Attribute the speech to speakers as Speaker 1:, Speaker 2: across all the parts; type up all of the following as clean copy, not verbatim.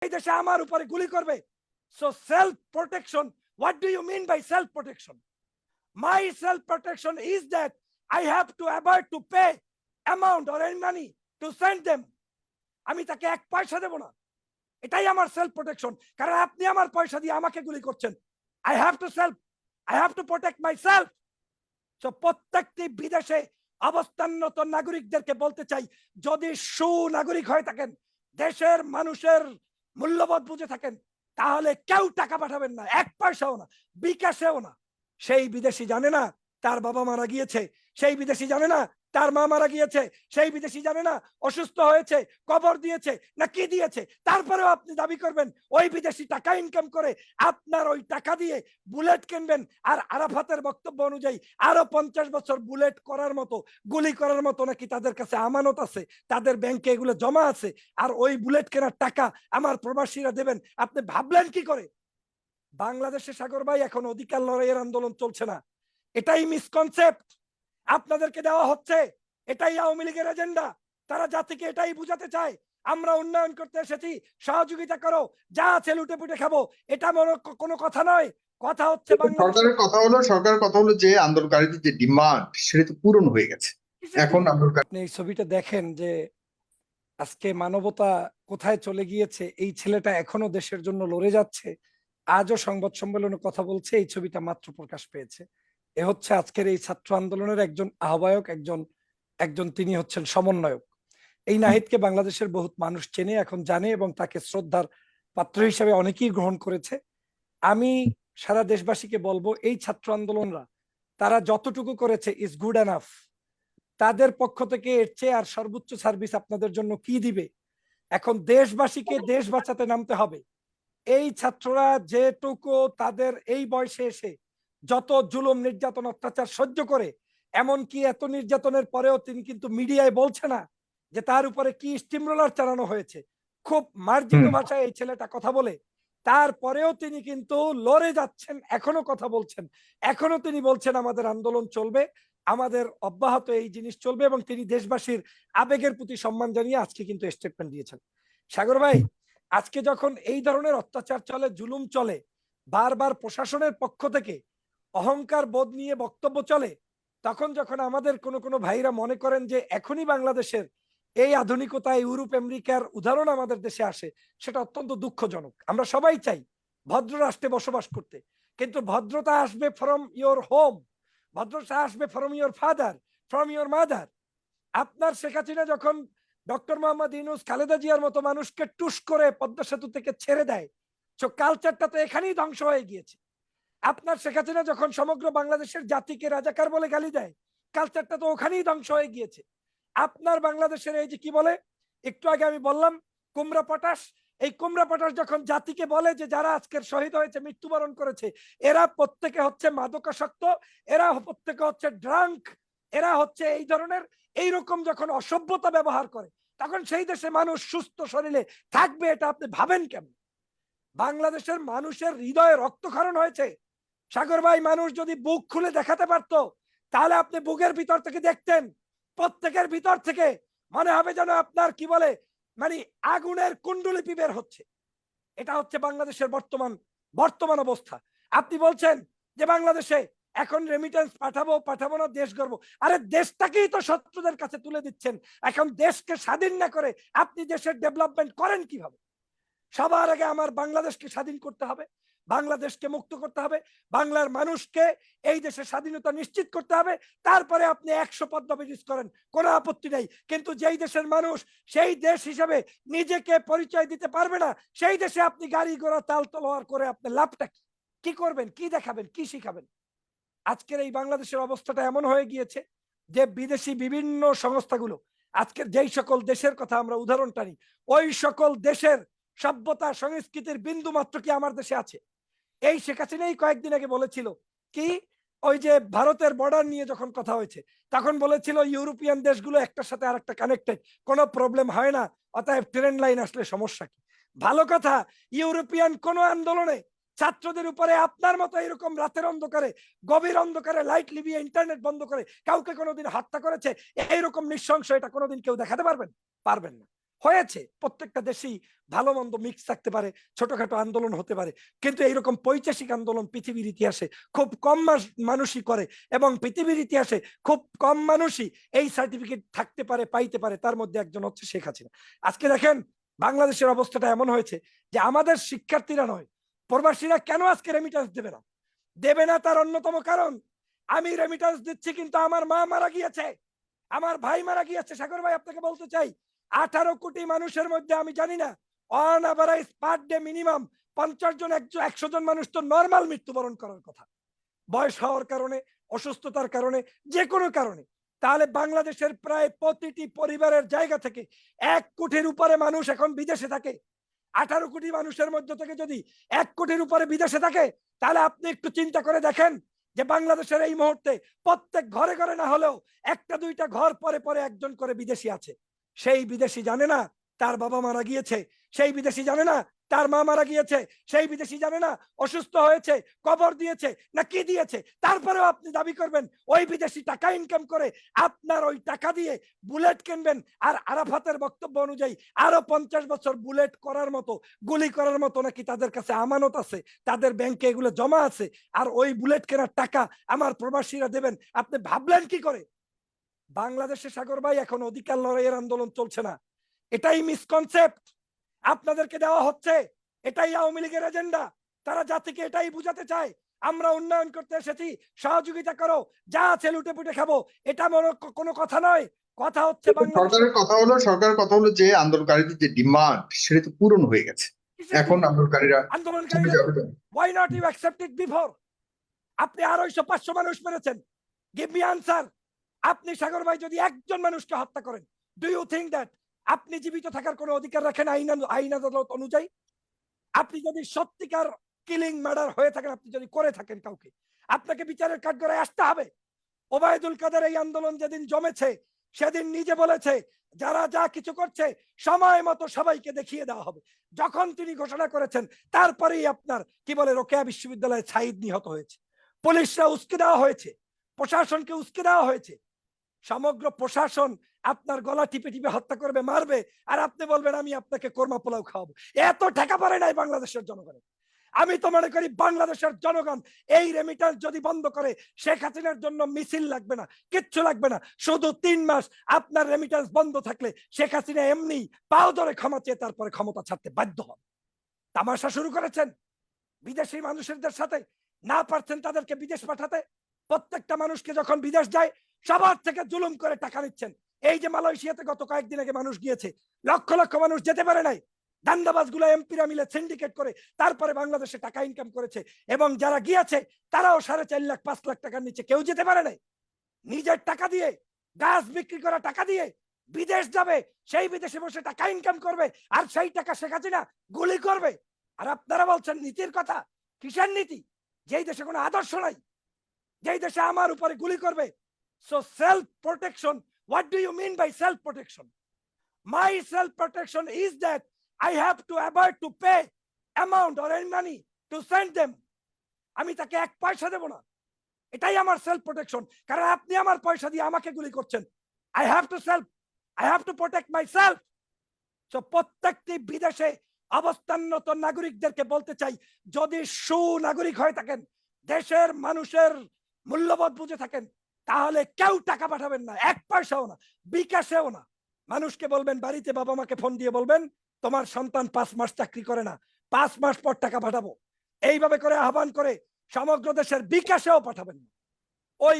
Speaker 1: এই দেশে আমার উপরে গুলি করবে। So self protection, what do you mean by self protection? My self protection is that I have to avoid to pay amount or any money to send them. আমি তাকে এক পয়সা দেব না, এটাই আমার সেলফ প্রোটেকশন। কারণ আপনি আমার পয়সা দিয়ে আমাকে গুলি করছেন। I have to protect myself. So প্রত্যেকটি বিদেশে অবস্থানরত নাগরিকদেরকে বলতে চাই, যদি সুনাগরিক হয়ে থাকেন, দেশের মানুষের মূল্যবোধ বুঝে থাকেন, তাহলে কেউ টাকা পাঠাবেন না, এক পয়সাও না, বিকাশেও না। সেই বিদেশি জানে না তার বাবা মারা গিয়েছে, সেই বিদেশি জানে না তার মা মারা গিয়েছে, সেই বিদেশি জানে না অসুস্থ হয়েছে, কবর দিয়েছে না কি দিয়েছে। তারপরেও আপনি দাবি করবেন ওই বিদেশি টাকা ইনকাম করে আপনার ওই টাকা দিয়ে বুলেট কিনবেন। আর আরাফাতের বক্তব্য অনুযায়ী আরো 50 বছর বুলেট করার মতো, গুলি করার মতো নাকি তাদের কাছে আমানত আছে, তাদের ব্যাংকে এগুলো জমা আছে। আর ওই বুলেট কেনার টাকা আমার প্রবাসীরা দেবেন। আপনি ভাবলেন কি করে? বাংলাদেশে সাগর ভাই এখন অধিকার লড়াইয়ের আন্দোলন চলছে না, এটাই মিসকনসেপ্ট আপনাদেরকে দেওয়া হচ্ছে, এটাই আওয়ামী লীগের এজেন্ডা। তারা জাতিকে এটাই বুঝাতে চায় আমরা উন্নয়ন করতে এসেছি, সহযোগিতা করো, যা আছে লুটে পুটে খাবো। এটা কোনো কথা নয়। কথা হচ্ছে
Speaker 2: সরকারের কথা হলো যে আন্দোলনকারীদের যে ডিমান্ড সেটা তো পূরণ হয়ে গেছে। এখন
Speaker 1: আপনি এই ছবিটা দেখেন যে আজকে মানবতা কোথায় চলে গিয়েছে। এই ছেলেটা এখনো দেশের জন্য লড়ে যাচ্ছে, আজও সংবাদ সম্মেলনে কথা বলছে। এই ছবিটা মাত্র প্রকাশ পেয়েছে। এ হচ্ছে আজকের এই ছাত্র আন্দোলনের একজন আহ্বায়ক, একজন তিনি হচ্ছেন সমন্বয়ক। এই নাহিদকে বাংলাদেশের বহুত মানুষ চেনে, এখন জানে, এবং তাকে শ্রদ্ধার পাত্র হিসেবে অনেকেই গ্রহণ করেছে। আমি সারা দেশবাসীকে বলবো, এই ছাত্র আন্দোলনরা তারা যতটুকু করেছে ইজ গুড এনাফ। তাদের পক্ষ থেকে এর চেয়ে আর সর্বোচ্চ সার্ভিস আপনাদের জন্য কি দিবে? এখন দেশবাসীকে দেশ বাঁচাতে নামতে হবে। এই ছাত্ররা যেটুকু তাদের এই বয়সে এসে যত জুলুম নির্যাতন অত্যাচার সহ্য করে, এমনকি এত নির্যাতনের পরেও তিনি কিন্তু মিডিয়ায় বলছে না যে তার উপরে কি স্টিমরোলার চালানো হয়েছে। খুব মার্জিত ভাষায় এই ছেলেটা কথা বলে, তারপরেও তিনি কিন্তু লড়ে যাচ্ছেন, এখনো কথা বলছেন, এখনো তিনি বলছেন আমাদের আন্দোলন চলবে, আমাদের অব্যাহত এই জিনিস চলবে। এবং তিনি দেশবাসীর আবেগের প্রতি সম্মান জানিয়ে আজকে কিন্তু স্টেটমেন্ট দিয়েছেন। সাগর ভাই, আজকে যখন এই ধরনের অত্যাচার চলে, জুলুম চলে, বারবার প্রশাসনের পক্ষ থেকে অহংকার বোধ নিয়ে বক্তব্য চলে, তখন যখন আমাদের কোনো ভাইরা মনে করেন যে এখনই বাংলাদেশের এই আধুনিকতা, ইউরোপ আমেরিকার উদাহরণ আমাদের দেশে আসে, সেটা অত্যন্ত দুঃখজনক। আমরা সবাই চাই ভদ্র রাষ্ট্রে বসবাস করতে, কিন্তু ভদ্রতা আসবে ফ্রম ইয়োর হোম, ভদ্রতা আসবে from your father, from your mother. আপনার শেখ হাসিনা যখন ডক্টর মোহাম্মদ ইউনূস, খালেদা জিয়ার মতো মানুষকে টুস করে পদ্মা সেতু থেকে ছেড়ে দেয়, তো কালচারটা তো এখানেই ধ্বংস হয়ে গিয়েছে। আপনার শেখ হাসিনা যখন সমগ্র বাংলাদেশের জাতিকে রাজাকার বলে গালি দেয়, কালচারটা তো ওখানেই ধ্বংস হয়ে গিয়েছে। আপনার বাংলাদেশের এই যে কি বলে, একটু আগে আমি বললাম কুমড়া পটাশ, এই কুমড়া পটাশ যখন জাতিকে বলে যে যারা আজকের শহীদ হয়েছে, মৃত্যুবরণ করেছে, এরা প্রত্যেকে হচ্ছে মাদকাসক্ত, এরা প্রত্যেকে হচ্ছে ড্রাঙ্ক, এরা হচ্ছে এই ধরনের, এইরকম যখন অসভ্যতা ব্যবহার করে, তখন সেই দেশে মানুষ সুস্থ শরীরে থাকবে? এটা আপনি ভাবেন কেমন? বাংলাদেশের মানুষের হৃদয়ে রক্তক্ষরণ হয়েছে সাগর ভাই। মানুষ যদি বুক খুলে দেখাতে পারতো, তাহলে আপনি বুকের ভিতর থেকে দেখতেন, প্রত্যেকের ভিতর থেকে মনে হবে যেন আপনার কি বলে, মানে আগুনের কুণ্ডুলিপি বের হচ্ছে। এটা হচ্ছে বাংলাদেশের বর্তমান অবস্থা। আপনি বলছেন যে বাংলাদেশে এখন রেমিটেন্স পাঠাবো না, দেশ গর্ব। আরে দেশটাকেই তো শত্রুদের কাছে তুলে দিচ্ছেন। এখন দেশকে স্বাধীন না করে আপনি দেশের ডেভেলপমেন্ট করেন কিভাবে? সবার আগে আমার বাংলাদেশকে স্বাধীন করতে হবে, বাংলাদেশকে মুক্ত করতে হবে, বাংলার মানুষকে এই দেশে স্বাধীনতা নিশ্চিত করতে হবে। তারপরে আপনি 100 পদ্মা ব্রিজ করেন, কোনো আপত্তি নেই। কিন্তু যেই দেশের মানুষ সেই দেশ হিসাবে নিজেকে পরিচয় দিতে পারবে না, সেই দেশে আপনি গাড়ি ঘোড়া তাল তলোয়ার করে আপনার লাভটা কি করবেন? কি দেখাবেন? কি শিখাবেন? আজকের এই বাংলাদেশের অবস্থাটা এমন হয়ে গিয়েছে যে বিদেশি বিভিন্ন সংস্থাগুলো, আজকের যেই সকল দেশের কথা আমরা উদাহরণ টানি, ওই সকল দেশের সভ্যতা সংস্কৃতির বিন্দু মাত্র কি আমার দেশে আছে? এই শেখ হাসিনাই কয়েকদিন আগে বলেছিল কি, ওই যে ভারতের বর্ডার নিয়ে যখন কথা হয়েছে, তখন বলেছিল ইউরোপিয়ান দেশগুলো একটার সাথে আরেকটা কানেক্টেড, কোনো প্রবলেম হয় না, অতএব ট্রেন লাইন আসলে সমস্যা কি? ভালো কথা, ইউরোপিয়ান কোন আন্দোলনে ছাত্রদের উপরে আপনার মতো এরকম রাতের অন্ধকারে, গভীর অন্ধকারে লাইট লিভিয়ে ইন্টারনেট বন্ধ করে কাউকে কোনোদিন হত্যা করেছে? এইরকম নৃশংস এটা কোনোদিন কেউ দেখাতে পারবেন না। হয়েছে, প্রত্যেকটা দেশেই ভালো মন্দ মিক্স থাকতে পারে, ছোটখাটো আন্দোলন হতে পারে, কিন্তু এইরকম পৈশাচিক আন্দোলন পৃথিবীর ইতিহাসে খুব কম মানুষই করে, এবং পৃথিবীর ইতিহাসে খুব কম মানুষই এই সার্টিফিকেট থাকতে পারে, পাইতে পারে। তার মধ্যে একজন হচ্ছে শেখ হাসিনা। আজকে দেখেন বাংলাদেশের অবস্থাটা এমন হয়েছে যে আমাদের শিক্ষার্থীরা নয়, প্রবাসীরা কেন আজকে রেমিটেন্স দেবে না? দেবে না তার অন্যতম কারণ, আমি রেমিটেন্স দিচ্ছি কিন্তু আমার মা মারা গিয়েছে, আমার ভাই মারা গিয়েছে। সাগর ভাই, আপনাকে বলতে চাই 18 কোটি মানুষের মধ্যে আমি জানি না on average per day minimum 50 জন 100 জন মানুষ তো নরমাল মৃত্যুবরণ করার কথা, বয়স হওয়ার কারণে, অসুস্থতার কারণে, যে কোনো কারণে। তাহলে বাংলাদেশের প্রায় প্রতিটি পরিবারের জায়গা থেকে 1 কোটির উপরে মানুষ এখন বিদেশে থাকে। 18 কোটি মানুষের মধ্যে থেকে যদি 1 কোটির উপরে বিদেশে থাকে, তাহলে আপনি একটু চিন্তা করে দেখেন যে বাংলাদেশের এই মুহূর্তে প্রত্যেক ঘরে ঘরে না হলেও একটা দুইটা ঘর পরে পরে একজন করে বিদেশি আছে। সেই বিদেশি জানে না তার বাবা মারা গিয়েছে, সেই বিদেশি জানে না তার মা মারা গিয়েছে, সেই বিদেশি জানে না অসুস্থ হয়েছে, কবর দিয়েছে না কি দিয়েছে। তারপরেও আপনি দাবি করবেন ওই বিদেশি টাকা ইনকাম করে আপনার ওই টাকা দিয়ে বুলেট কিনবেন, আর আরাফাতের বক্তব্য অনুযায়ী আরো 50 বছর বুলেট করার মতো, গুলি করার মতো নাকি তাদের কাছে আমানত আছে, তাদের ব্যাংকে এগুলো জমা আছে, আর ওই বুলেট কেনার টাকা আমার প্রবাসীরা দেবেন। আপনি ভাবলেন কি করে? বাংলাদেশে সাগর ভাই এখন অধিকার লড়াইয়ের আন্দোলন চলছে না, এটাই মিসকনসেপ্ট আপনাদেরকে দেওয়া হচ্ছে, এটাই আওয়ামী লীগের এজেন্ডা। তারা জাতিকে এটাই বুঝাতে চায় আমরা উন্নয়ন করতে এসেছি, সহযোগিতা করো, যা আছে লুটে পুটে খাবো। এটা কোনো কথা নয়, কথা হচ্ছে
Speaker 2: সরকারের কথা হলো যে আন্দোলনকারীদের যে ডিমান্ড সেটা তো পূরণ হয়ে গেছে। এখন আন্দোলনকারীরা চলে যাবে কেন?
Speaker 1: why not you accept it before? আপনি 250-500 মানুষ মেরেছেন, গিভ মি আনসার। আপনি সাগর ভাই যদি একজন মানুষকে হত্যা করেন, ডু ইউ থিংক দ্যাট আপনি জীবিত থাকার কোনো অধিকার রাখেন আইন আদালত অনুযায়ী? আপনি যদি সত্যিকার কিলিং মার্ডার হয়ে থাকেন, আপনি যদি করে থাকেন কাউকে, আপনাকে বিচারের কাঠগড়ায় আসতে হবে। ওবায়দুল কাদের এই আন্দোলন যেদিন জমেছে সেদিন নিজে বলেছে যারা যা কিছু করছে সময় মতো সবাইকে দেখিয়ে দেওয়া হবে। যখন তিনি ঘোষণা করেছেন তারপরেই আপনার কি বলে রোকেয়া বিশ্ববিদ্যালয়ে ছাইদ নিহত হয়েছে, পুলিশরা উস্কে দেওয়া হয়েছে, প্রশাসনকে উস্কে দেওয়া হয়েছে। সমগ্র প্রশাসন আপনার গলা টিপে টিপে হত্যা করবে, মারবে, আর আপনি বলবেন আমি আপনাকে কোরমা পোলাও খাওয়াবো। এত টাকা পারে নাই বাংলাদেশের জনগণের। আমি তো মনে করি বাংলাদেশের জনগণ এই রেমিটেন্স যদি বন্ধ করে, শেখ হাসিনার জন্য মিছিল লাগবে না, কিচ্ছু লাগবে না। শুধু 3 মাস আপনার রেমিটেন্স বন্ধ থাকলে শেখ হাসিনা এমনি পাও ধরে ক্ষমা চেয়ে তারপরে ক্ষমতা ছাড়তে বাধ্য হন। তামাশা শুরু করেছেন বিদেশি মানুষদের সাথে, না পারছেন তাদেরকে বিদেশ পাঠাতে। প্রত্যেকটা মানুষকে যখন বিদেশ যায় সবার থেকে জুলুম করে টাকা নিচ্ছেন। এই যে মালয়েশিয়াতে গত কয়েকদিন আগে মানুষ গিয়েছে, লক্ষ লক্ষ মানুষ যেতে পারে নাই, দান্দাবাজগুলো এমপিরা মিলে সিন্ডিকেট করে তারপরে বাংলাদেশে টাকা ইনকাম করেছে, এবং যারা গিয়েছে তারাও 4.5 লাখ 5 লাখ টাকার নিচে কেউ যেতে পারে নাই। নিজের টাকা দিয়ে, গাছ বিক্রি করা টাকা দিয়ে বিদেশ যাবে, সেই বিদেশে বসে টাকা ইনকাম করবে, আর সেই টাকা শেখ হাসিনা গুলি করবে। আর আপনারা বলছেন নীতির কথা। কিসের নীতি? যেই দেশে কোনো আদর্শ নাই, যেই দেশে আমার উপরে গুলি করবে। So self protection, what do you mean by self protection? My self protection is that I have to avoid to pay amount or any money to send them. আমি তাকে 1 পয়সা দেব না, এটাই আমার সেলফ প্রোটেকশন। কারণ আপনি আমার পয়সা দিয়ে আমাকে গুলি করছেন। I have to protect myself. So প্রত্যেকটি বিদেশে অবস্থানরত নাগরিকদেরকে বলতে চাই, যদি সুনাগরিক হয়ে থাকেন, দেশের মানুষের মূল্যবোধ বুঝে থাকেন, তাহলে কেউ টাকা পাঠাবেন না, 1 পয়সাও না, বিকাশেও না। মানুষকে বলবেন, বাড়িতে বাবা মাকে ফোন দিয়ে বলবেন তোমার সন্তান 5 মাস চাকরি করে না, 5 মাস পর টাকা পাঠাবো। এইভাবে করে আহ্বান করে সমগ্র দেশের বিকাশেও পাঠাবেন না। ওই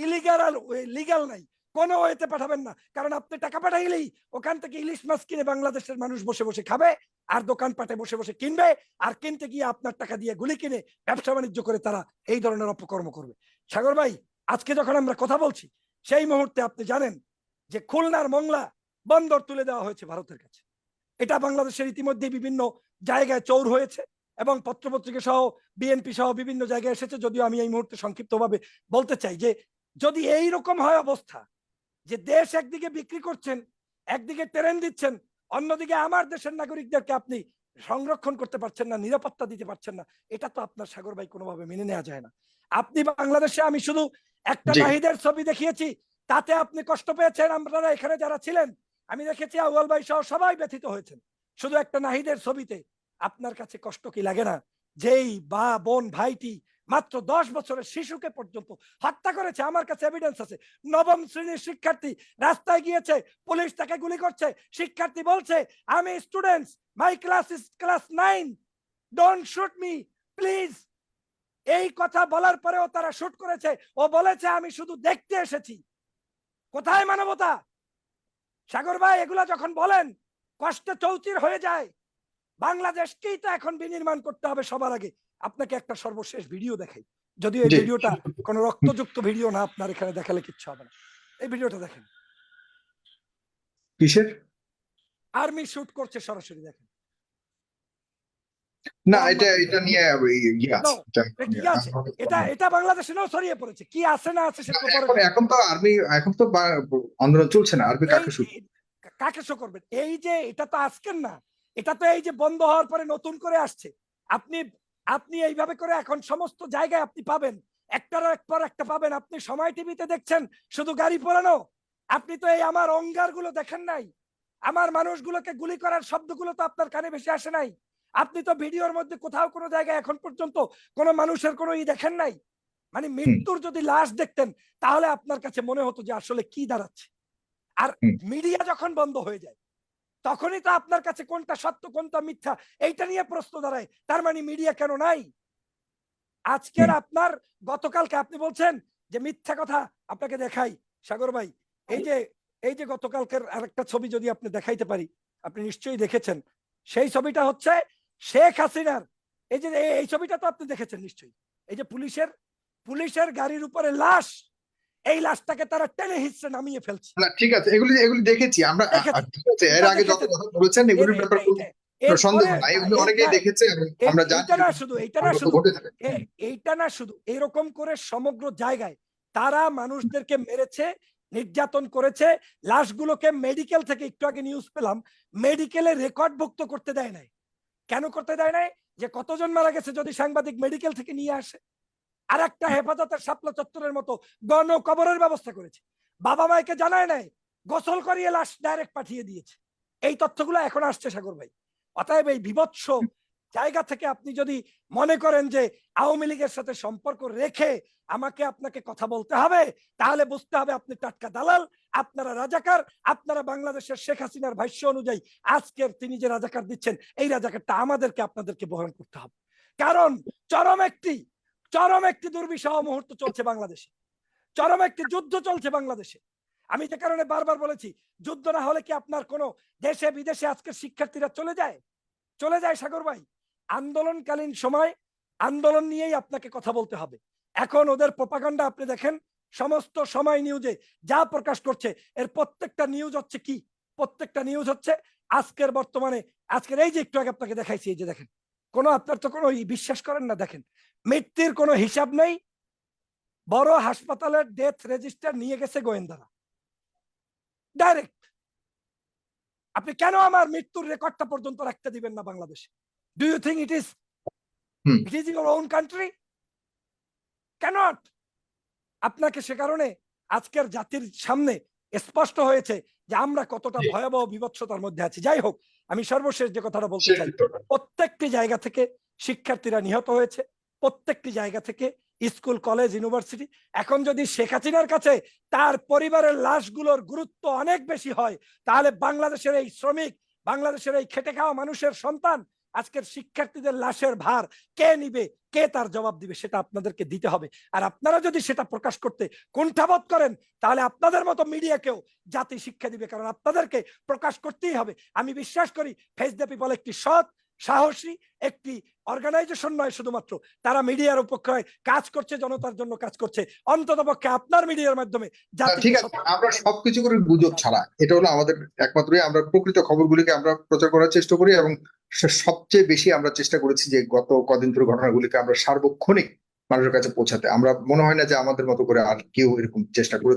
Speaker 1: ইলিগাল ওই লিগাল নাই, কোনো ওয়েতে পাঠাবেন না। কারণ আপনি টাকা পাঠাইলেই ওখান থেকে ইলিশ মাছ কিনে বাংলাদেশের মানুষ বসে বসে খাবে, আর দোকানপাটে বসে বসে কিনবে, আর কিনতে গিয়ে আপনার টাকা দিয়ে গুলি কিনে ব্যবসা বাণিজ্য করে তারা এই ধরনের অপকর্ম করবে। সাগর ভাই, আজকে যখন আমরা কথা বলছি সেই মুহূর্তে আপনি জানেন যে খুলনার মংলা বন্দর তুলে দেওয়া হয়েছে ভারতের কাছে। এটা বাংলাদেশের ইতিমধ্যে বিভিন্ন জায়গায় চৌর হয়েছে, এবং পত্রপত্রিকা সহ বিএনপি সহ বিভিন্ন জায়গায় এসেছে। যদিও আমি এই মুহূর্তে সংক্ষিপ্তভাবে বলতে চাই যে যদি এই রকম হয় অবস্থা, যে দেশ একদিকে বিক্রি করছেন, একদিকে ট্রেন দিচ্ছেন, অন্যদিকে আমার দেশের নাগরিকদেরকে আপনি সংরক্ষণ করতে পারছেন না, নিরাপত্তা দিতে পারছেন না, এটা তো আপনার সাগর ভাই কোনোভাবে মেনে নেওয়া যায় না। আপনি বাংলাদেশে, আমি শুধু একটা নাহিদের ছবি দেখিয়েছি, তাতে আপনি কষ্ট পেয়েছেন, আপনারা এখানে যারা ছিলেন আমি দেখেছি আউয়াল ভাই সহ সবাই ব্যথিত হয়েছেন। শুধু একটা নাহিদের ছবিতে আপনার কাছে কষ্ট কি লাগে না? যেই বা বোন ভাইটি মাত্র 10 বছরের শিশুকে পর্যন্ত হত্যা করেছে, আমার কাছে এভিডেন্স আছে। নবম শ্রেণীর শিক্ষার্থী রাস্তায় গিয়েছে, পুলিশ তাকে গুলি করছে, শিক্ষার্থী বলছে আমি students, my class is class 9, don't shoot me please. এই কথা বলার পরেও তারা শুট করেছে। ও বলেছে আমি শুধু দেখতে এসেছি। কোথায় মানবতা? সাগর ভাই এগুলা যখন বলেন কষ্টে চৌচির হয়ে যায়। বাংলাদেশকেই তো এখন বিনির্মাণ করতে হবে সবার আগে। আপনাকে একটা সর্বশেষ ভিডিও দেখাই, যদিও এই
Speaker 2: জি।
Speaker 1: ভিডিওটা কোনো রক্তযুক্ত ভিডিও না, আপনার এখানে দেখালে কিচ্ছু হবে না। এই ভিডিওটা দেখেন,
Speaker 2: কিসের?
Speaker 1: আর্মি শুট করছে সরাসরি, দেখেন।
Speaker 2: না, এটা নিয়ে ইয়ে
Speaker 1: No,
Speaker 2: আছে,
Speaker 1: এটা কি আছে? এটা বাংলাদেশেও ছড়িয়ে পড়েছে। কি আছে না আছে সেটা পরে
Speaker 2: এখন তো আর্মি, এখন তো আন্দোলন চলছে না, আর্মি কাকে শুট?
Speaker 1: কাকে শো করবেন? এই যে এটা তো আজকের না, এটা তো এই যে বন্ধ হওয়ার পরে নতুন করে আসছে। আপনি আপনি এইভাবে করে এখন সমস্ত জায়গায় আপনি পাবেন, একটার পর একটা পাবেন। আপনি সময় টিভিতে দেখছেন শুধু গাড়ি পোড়ানো, আপনি তো এই আমার অঙ্গার গুলো দেখেন নাই, আমার মানুষগুলোকে গুলি করার শব্দগুলো তো আপনার কানে বেশি আসে নাই। আপনি তো ভিডিওর মধ্যে কোথাও কোনো জায়গায় এখন পর্যন্ত কোনো মানুষের কোনো দেখেন নাই। মানে মৃত্যুর যদি লাশ দেখতেন তাহলে আপনার কাছে মনে হতো যে আসলে কি দাঁড়াচ্ছে। আর মিডিয়া যখন বন্ধ হয়ে যায় তখনই তো আপনার কাছে কোনটা সত্য কোনটা মিথ্যা এইটা নিয়ে প্রশ্ন দাঁড়ায়। তার মানে মিডিয়া কেন নাই? আজকের আপনার গতকালকে আপনি বলছেন যে মিথ্যা কথা, আপনাকে দেখাই সাগর ভাই, এই যে গতকালকের আরেকটা ছবি যদি আপনি দেখাইতে পারি, আপনি নিশ্চয়ই দেখেছেন। সেই ছবিটা হচ্ছে শেখ হাসিনার, এই যে এই ছবিটা তো আপনি দেখেছেন নিশ্চয়ই। এই যে পুলিশের গাড়ির উপরে লাশ, এই লাশটাকে তারা টেনে হিচড়ে নামিয়ে ফেলছে।
Speaker 2: না ঠিক আছে, এগুলি দেখেছি আমরা। ঠিক আছে, এর আগে যত কথা বলেছেন এগুলির ব্যাপারে কোনো সন্দেহ নাই, এগুলো অনেকেই দেখেছে এবং আমরা জানি
Speaker 1: এইটা না শুধু এরকম করে সমগ্র জায়গায় তারা মানুষদেরকে মেরেছে, নির্যাতন করেছে, লাশগুলোকে মেডিকেল থেকে, একটু আগে নিউজ পেলাম, মেডিকেলে রেকর্ডভুক্ত করতে দেয় নাই। কেন করতে দেয় নাই? যে কতজন মারা গেছে যদি সাংবাদিক মেডিকেল থেকে নিয়ে আসে। আর একটা হেফাজতের শাপলা চত্বরের মতো গণ কবরের ব্যবস্থা করেছে, বাবা মাকে জানায় নাই, গোসল করিয়ে লাশ ডাইরেক্ট পাঠিয়ে দিয়েছে। এই তথ্যগুলো এখন আসছে সাগর ভাই। অতএব এই বিভৎস জায়গা থেকে আপনি যদি মনে করেন যে আওয়ামী লীগের সাথে সম্পর্ক রেখে আমাকে আপনাকে কথা বলতে হবে, তাহলে বুঝতে হবে আপনি টাটকা দালাল, আপনারা রাজাকার। আপনারা বাংলাদেশের শেখ হাসিনার ভাষ্য অনুযায়ী আজকের তিনি যে রাজাকার দিচ্ছেন, এই রাজাকারটা আমাদেরকে আপনাদেরকে বহন করতে হবে। কারণ চরম একটি দুর্বিষহ মুহূর্ত চলছে বাংলাদেশে, চরম একটি যুদ্ধ চলছে বাংলাদেশে। আমি যে কারণে বারবার বলেছি, যুদ্ধ না হলে কি আপনার কোন দেশে বিদেশে আজকের শিক্ষার্থীরা চলে যায় সাগর ভাই? আন্দোলনকালীন সময় আন্দোলন নিয়েই আপনাকে কথা বলতে হবে। এখন ওদের প্রপাগান্ডা আপনি দেখেন, সমস্ত সময় নিউজে যা প্রকাশ করছে এর প্রত্যেকটা নিউজ হচ্ছে কি? প্রত্যেকটা নিউজ হচ্ছে আজকের বর্তমানে, আজকের এই যে একটু আগে আপনাকে দেখাইছি, এই যে দেখেন, কোনো আপনার তো কোনো বিশ্বাস করেন না, দেখেন মৃত্যুর কোনো হিসাব নেই, বড় হাসপাতালের ডেথ রেজিস্টার নিয়ে গেছে গোয়েন্দারা ডাইরেক্ট। আপনি কেন আমার মৃত্যুর রেকর্ডটা পর্যন্ত রাখতে দিবেন না বাংলাদেশে? Do you think it is your own country? Can't. আপনাকে সে কারণে আজকের জাতির সামনে স্পষ্ট হয়েছে যে আমরা কতটা ভয়াবহ বিভৎসতার মধ্যে আছি। যাই হোক, আমি সর্বশেষ যে কথাটা বলতে চাই, প্রত্যেকটি জায়গা থেকে শিক্ষার্থীরা নিহত হয়েছে, প্রত্যেকটি জায়গা থেকে স্কুল কলেজ ইউনিভার্সিটি। এখন যদি শেখ হাসিনার কাছে তার পরিবারের লাশগুলোর গুরুত্ব অনেক বেশি হয়, তাহলে বাংলাদেশের এই শ্রমিক, বাংলাদেশের এই খেটে খাওয়া মানুষের সন্তান, আজকের শিক্ষার্থীদের লাশের ভার কে নিবে, কে তার জবাব দিবে, সেটা আপনাদেরকে দিতে হবে। আর আপনারা যদি সেটা প্রকাশ করতে কুণ্ঠাবোধ করেন, তাহলে আপনাদের মতো মিডিয়াকেও জাতি শিক্ষা দিবে, কারণ আপনাদেরকে প্রকাশ করতেই হবে। আমি বিশ্বাস করি ফেস দ্য পিপল একটি সৎ সাহসী একটি অর্গানাইজেশন নয় শুধুমাত্র, তারা মিডিয়ার উপকারে কাজ করছে, জনতার জন্য কাজ করছে। অন্তত পক্ষে আপনার মিডিয়ার মাধ্যমে
Speaker 2: ঠিক আছে, আমরা সবকিছু করে গুজব ছাড়া, এটা হলো আমাদের একমাত্র, আমরা প্রকৃত খবরগুলিকে আমরা প্রচার করার চেষ্টা করি এবং সবচেয়ে বেশি আমরা চেষ্টা করেছি যে গত কদিন ধরে ঘটনাগুলিকে আমরা সার্বক্ষণিক মানুষের কাছে পৌঁছাতে। আমরা মনে হয় না যে আমাদের মতো করে আর কেউ এরকম চেষ্টা করেছে।